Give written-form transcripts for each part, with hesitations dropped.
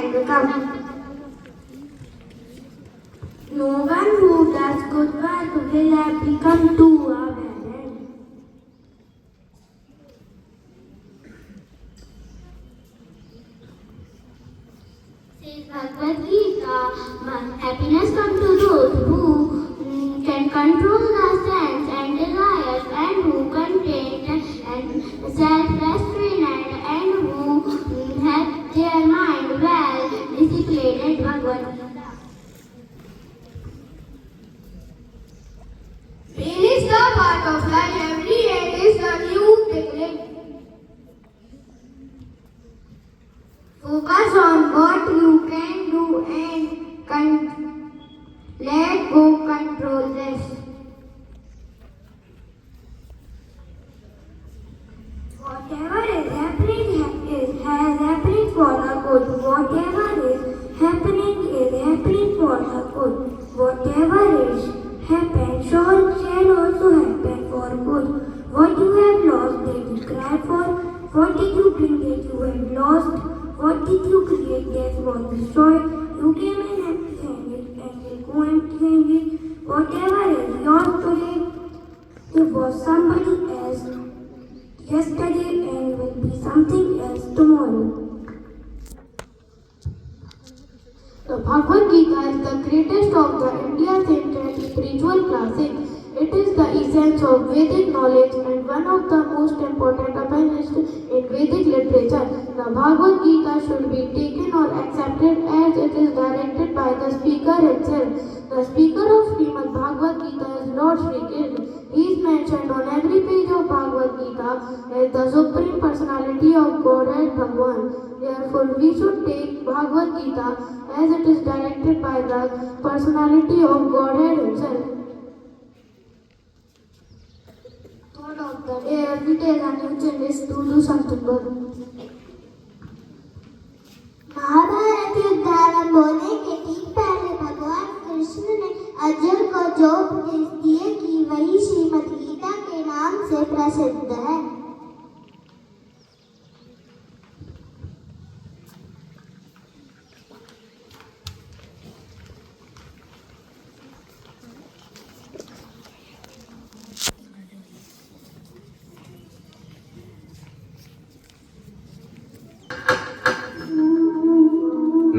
and become. No one who does good work will have become too abandoned. Says Bhagavad Gita, happiness comes to those who can control the sense and desires and who contain and self-restraint and who have their mind well disciplined. Bhagavad Gita. Pain is the part of life. Every day is a new beginning. Focus on what you can do and let go control this. Whatever is happening has happened for the good. Whatever is happening for the good. Whatever is happened shall also happen for good. What you have lost that you cry for. What did you bring that you have lost? What did you create that was destroyed? You came in empty-handed and will go empty-handed. Whatever is yours today, it was somebody else yesterday and will be something else tomorrow. The Bhagavad Gita is the greatest of the India's ancient spiritual classics. It is the essence of Vedic knowledge and one of the most important Upanishads in Vedic literature. The Bhagavad Gita should be taken or accepted as it is directed by the speaker himself. The speaker of Srimad Bhagavad Gita is Lord Sri Krishna. He is mentioned on every page of Bhagavad Gita as the Supreme Personality of Godhead Bhagavan. Therefore, we should take Bhagavad Gita as it is directed by the Personality of Godhead himself. Thought of the day, every day the new change is to do something good. Mahabharat युद्ध आरंभ होने के ठीक पहले भगवान कृष्ण ने अर्जुन को जो उपदेश दिए कि वही श्रीमद् गीता के नाम से प्रसिद्ध है।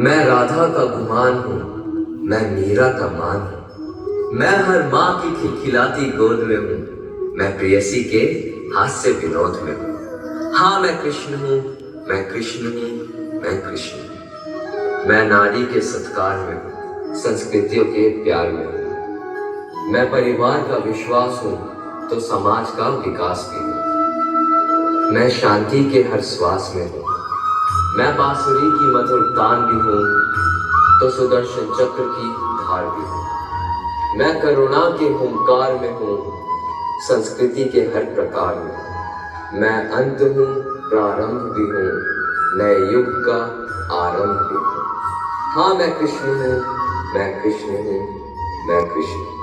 मैं राधा का गुमान हूँ, मैं मीरा का मान हूँ, मैं हर माँ की खिलखिलाती गोद में हूँ, मैं प्रेयसी के हास्य विनोद में हूँ। हाँ मैं कृष्ण हूँ, मैं कृष्ण हूँ, मैं कृष्ण हूँ। मैं नारी के सत्कार में हूँ, संस्कृतियों के प्यार में हूँ। मैं परिवार का विश्वास हूँ तो समाज का विकास भी हूँ। मैं शांति के हर श्वास में हूँ, मैं बांसुरी की मधुर तान भी हूँ तो सुदर्शन चक्र की धार भी हूँ। मैं करुणा के हुंकार में हूँ, संस्कृति के हर प्रकार में। मैं अंत हूँ, प्रारंभ भी हूँ, नए युग का आरंभ भी हूँ। हाँ मैं कृष्ण हूँ, मैं कृष्ण हूँ, मैं कृष्ण हूँ।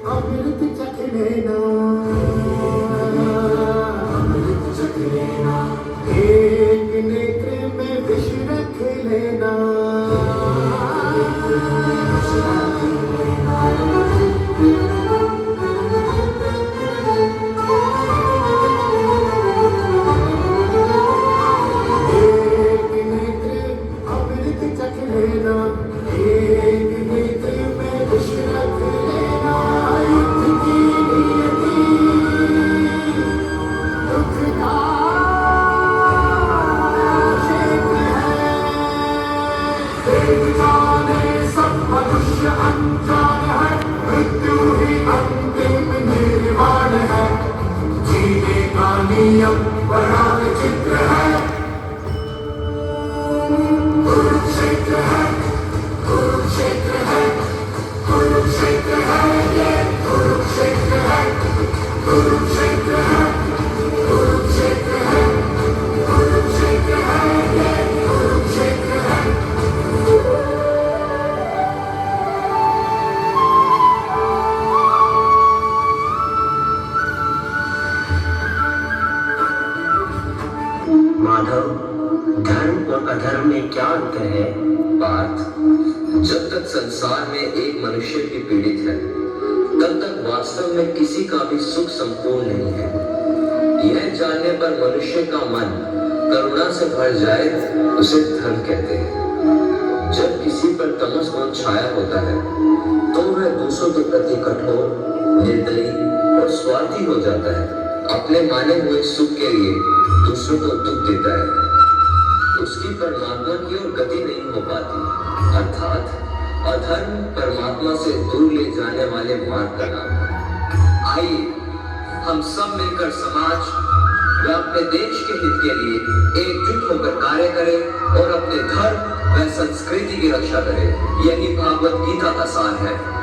अमृत माधव, धर्म और अधर्म में क्या अंतर है? पार्थ, जब तक संसार में एक मनुष्य की पीड़ित है, तब तक वास्तव में किसी का भी सुख संपूर्ण नहीं है। यह जानने पर मनुष्य का मन करुणा से भर जाए, उसे धर्म कहते हैं। जब किसी पर तमस गुण छाया होता है, तो वह दूसरों के प्रति कठोर, निर्दयी और स्वार्थी हो जाता है। अपने माने हुए सुख के लिए दूसरों को दुख देता है। उसकी परमात्मा की ओर गति नहीं हो पाती। अर्थात अधर्म परमात्मा से दूर ले जाने वाले मार्ग का नाम है। आइए हम सब मिलकर समाज व अपने देश के हित के लिए एकजुट होकर कार्य करें और अपने धर्म व संस्कृति की रक्षा करें। यही भागवत गीता का सार है।